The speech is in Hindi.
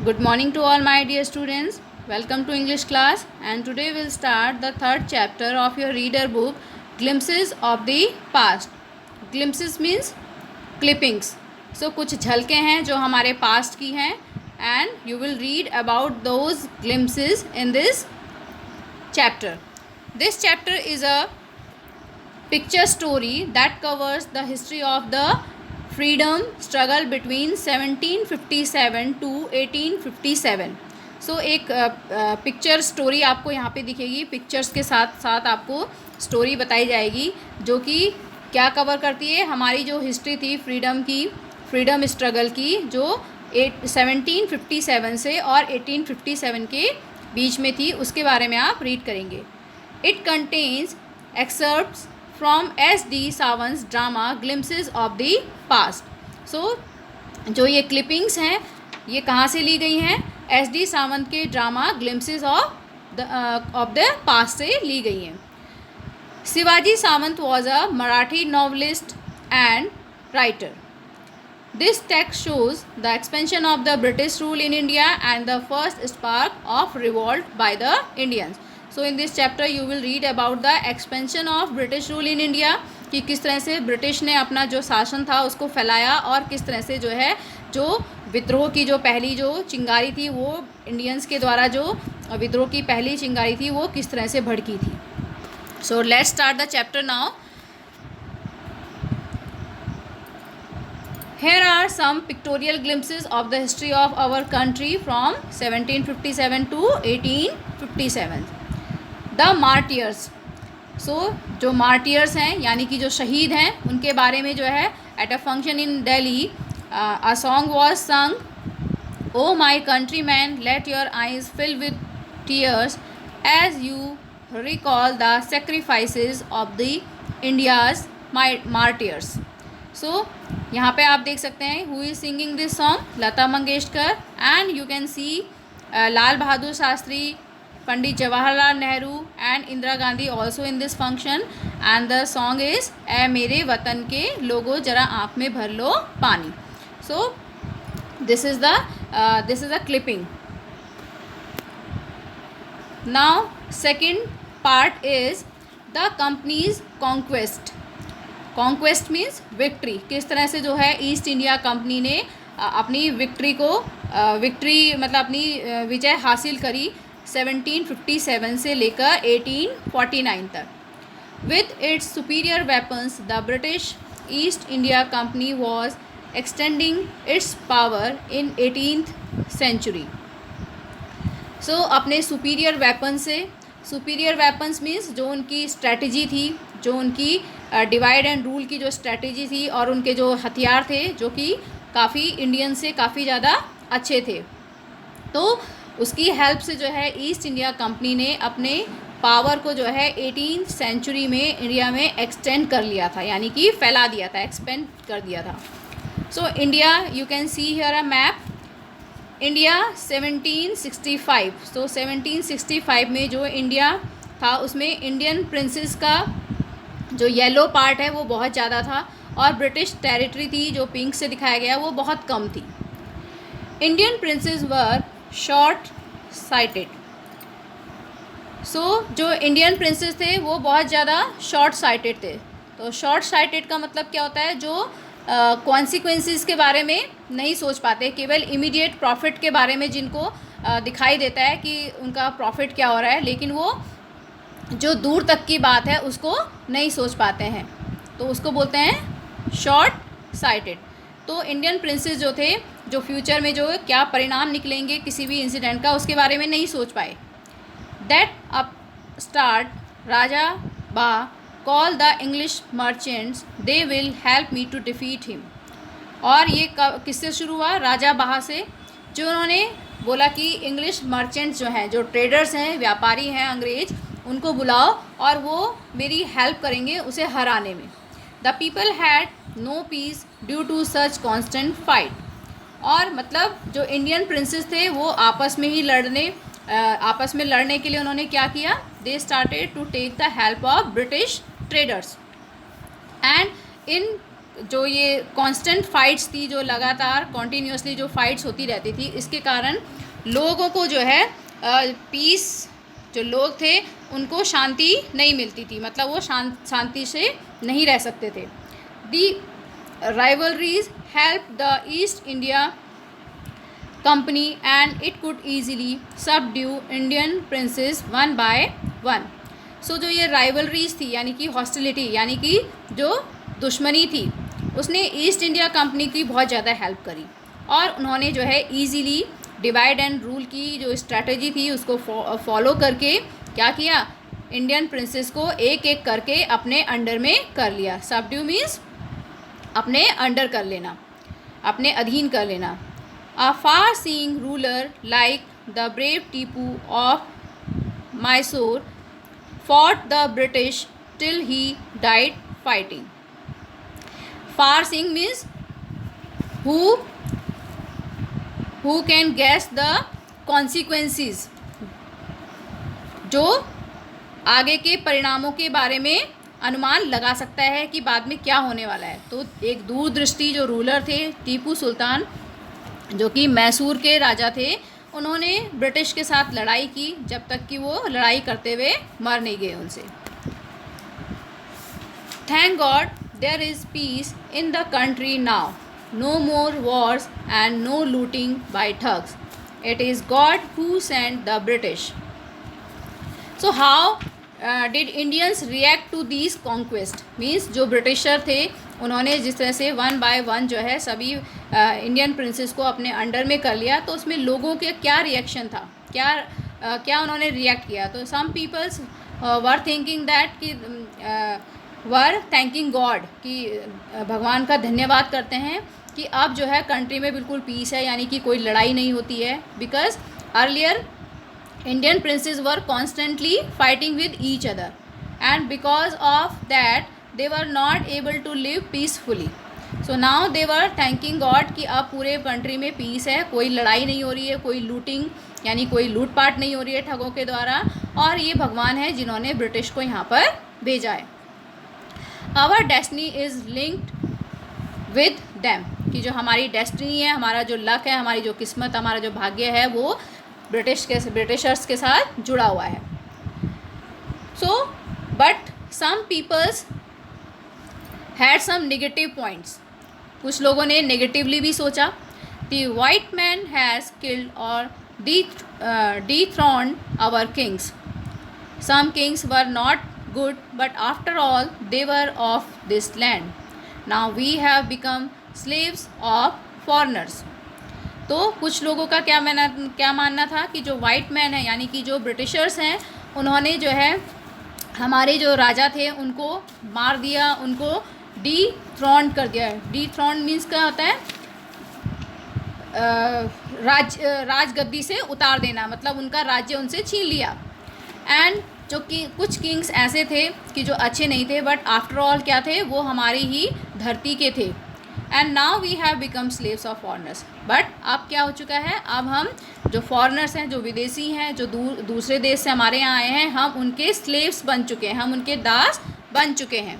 Good morning to all my dear students. Welcome to English class, and today we'll start the third chapter of your reader book, Glimpses of the Past. Glimpses means clippings. So कुछ झलकें हैं जो हमारे past की हैं, and you will read about those glimpses in this chapter. This chapter is a picture story that covers the history of the freedom struggle between 1757 to 1857. सो एक पिक्चर स्टोरी आपको यहाँ पे दिखेगी. पिक्चर्स के साथ साथ आपको स्टोरी बताई जाएगी जो कि क्या कवर करती है, हमारी जो हिस्ट्री थी फ्रीडम स्ट्रगल की, जो 1757 से और 1857 के बीच में थी, उसके बारे में आप रीड करेंगे. It contains excerpts from S.D. Sawant drama glimpses of the past. So जो ये क्लिपिंग्स हैं ये कहाँ से ली गई हैं? S.D. सावंत के drama glimpses of the past से ली गई हैं. Shivaji Sawant was a Marathi novelist and writer. This text shows the expansion of the British rule in India and the first spark of revolt by the Indians. So in this chapter you will read about the expansion of British rule in India, कि किस तरह से ब्रिटिश ने अपना जो शासन था उसको फैलाया और किस तरह से जो विद्रोह की जो पहली जो चिंगारी थी वो इंडियंस के द्वारा जो विद्रोह की पहली चिंगारी थी वो किस तरह से भड़की थी. So let's start the chapter now. Here are some pictorial glimpses of the history of our country from 1757 to 1857. The martyrs. So जो martyrs हैं यानी कि जो शहीद हैं उनके बारे में जो है at a function in Delhi a song was sung. Oh my countrymen, let your eyes fill with tears as you recall the sacrifices of the India's martyrs. So यहाँ पे आप देख सकते हैं who is singing this song, Lata Mangeshkar, and you can see Lal Bahadur Shastri, Pandit Jawaharlal Nehru and Indira Gandhi also in this function. And the song is a मेरे वतन के लोगों जरा आँख में भर लो पानी. So this is the clipping. Now second part is the companies conquest. Conquest means victory. किस तरह से जो है ईस्ट इंडिया कंपनी ने अपनी विक्ट्री मतलब अपनी विजय हासिल करी 1757 से लेकर 1849 तक. With its superior weapons the British East India Company was extending its power in 18th century. So अपने सुपीरियर वेपन से, सुपीरियर वेपन्स मीन्स जो उनकी स्ट्रैटेजी थी, जो उनकी डिवाइड एंड रूल की जो स्ट्रैटेजी थी और उनके जो हथियार थे जो कि काफ़ी इंडियन से काफ़ी ज़्यादा अच्छे थे, तो उसकी हेल्प से जो है ईस्ट इंडिया कंपनी ने अपने पावर को जो है 18th सेंचुरी में इंडिया में एक्सटेंड कर लिया था, यानी कि फैला दिया था, एक्सपेंड कर दिया था. So India, you can see here a map. India 1765. सो 1765 में जो इंडिया था उसमें इंडियन प्रिंसेस का जो येलो पार्ट है वो बहुत ज़्यादा था और ब्रिटिश टेरिटरी थी जो पिंक से दिखाया गया वो बहुत कम थी. इंडियन प्रिंसेस वर शॉर्ट साइटेड. सो जो इंडियन प्रिंसेस थे वो बहुत ज़्यादा शॉर्ट साइटेड थे. तो शॉर्ट साइटेड का मतलब क्या होता है? जो कॉन्सिक्वेंसेस के बारे में नहीं सोच पाते, केवल इमीडिएट प्रॉफिट के बारे में जिनको दिखाई देता है कि उनका प्रॉफिट क्या हो रहा है, लेकिन वो जो दूर तक की बात है उसको नहीं सोच पाते हैं, तो उसको बोलते हैं शॉर्ट साइटेड. तो इंडियन प्रिंसेस जो थे, जो फ्यूचर में जो क्या परिणाम निकलेंगे किसी भी इंसिडेंट का, उसके बारे में नहीं सोच पाए. दैट अप स्टार्ट राजा बा call the English merchants they will help me to defeat him. और ये किससे शुरू हुआ? राजा बाहा से, जो उन्होंने बोला कि इंग्लिश मर्चेंट्स जो हैं, जो ट्रेडर्स हैं, व्यापारी हैं अंग्रेज़, उनको बुलाओ और वो मेरी हेल्प करेंगे उसे हराने में. The people had no peace due to such constant fight. और मतलब जो इंडियन प्रिंसेस थे वो आपस में लड़ने के लिए उन्होंने क्या किया? They started to take the help of British traders. And in जो ये कांस्टेंट फाइट्स थी, जो लगातार कॉन्टीन्यूसली जो फाइट्स होती रहती थी, इसके कारण लोगों को जो है पीस, जो लोग थे उनको शांति नहीं मिलती थी, मतलब वो शांति से नहीं रह सकते थे। The rivalries help the East India Company and it could easily subdue Indian princes one by one. So जो ये राइवलरीज थी यानी कि हॉस्टिलिटी यानी कि जो दुश्मनी थी, उसने ईस्ट इंडिया कंपनी की बहुत ज़्यादा हेल्प करी और उन्होंने जो है ईजीली डिवाइड एंड रूल की जो स्ट्रैटेजी थी उसको फॉलो करके क्या किया, इंडियन प्रिंसेस को एक एक करके अपने अंडर में कर लिया। सबड्यू मीन्स अपने अंडर कर लेना, अपने अधीन कर लेना। A far seeing ruler like the brave Tipu of Mysore fought the British till he died fighting. Far seeing means who can guess the consequences, जो आगे के परिणामों के बारे में अनुमान लगा सकता है कि बाद में क्या होने वाला है। तो एक दूरदृष्टि जो रूलर थे टीपू सुल्तान, जो कि मैसूर के राजा थे, उन्होंने ब्रिटिश के साथ लड़ाई की जब तक कि वो लड़ाई करते हुए मर नहीं गए उनसे। Thank God there is peace in the country now, no more wars and no looting by thugs, it is God who sent the British. So how did Indians react to these conquest, means जो ब्रिटिशर थे उन्होंने जिस तरह से वन बाय वन जो है सभी इंडियन प्रिंसेस को अपने अंडर में कर लिया, तो उसमें लोगों के क्या रिएक्शन था, क्या उन्होंने रिएक्ट किया। तो सम पीपल्स वर थिंकिंग दैट कि वर थैंकिंग गॉड, कि भगवान का धन्यवाद करते हैं कि अब जो है कंट्री में बिल्कुल पीस है, यानी कि कोई लड़ाई नहीं होती है। Because earlier Indian princess were constantly fighting with each other and because of that they were not able to live peacefully. So now they were thanking God कि अब पूरे कंट्री में पीस है, कोई लड़ाई नहीं हो रही है, कोई लूटिंग यानी कोई लूटपाट नहीं हो रही है ठगों के द्वारा, और ये भगवान है जिन्होंने ब्रिटिश को यहाँ पर भेजा है। Our destiny is linked with them, कि जो हमारी डेस्टिनी है, हमारा जो लक है, हमारी जो किस्मत, हमारा जो भाग्य है, वो ब्रिटिशर्स के साथ जुड़ा हुआ है। So but some peoples had some negative points, कुछ लोगों ने नेगेटिवली भी सोचा। The white man has killed or dethroned our kings. Some kings were not good, but after all they were of this land. Now we have become slaves of foreigners. तो कुछ लोगों का क्या मानना था कि जो वाइट मैन है यानी कि जो ब्रिटिशर्स हैं, उन्होंने जो है हमारे जो राजा थे उनको मार दिया, उनको डीथ्रॉन्ड कर दिया। डीथ्रॉन्ड मीन्स क्या होता है, राजगद्दी से उतार देना, मतलब उनका राज्य उनसे छीन लिया। एंड जो कि कुछ किंग्स ऐसे थे कि जो अच्छे नहीं थे, बट आफ्टर ऑल क्या थे, वो हमारी ही धरती के थे। And now we have become slaves of foreigners, but अब क्या हो चुका है, अब हम जो फॉरेनर्स हैं, जो विदेशी हैं, जो दूसरे देश से हमारे यहाँ आए हैं, हम उनके स्लेव्स बन चुके हैं, हम उनके दास बन चुके हैं।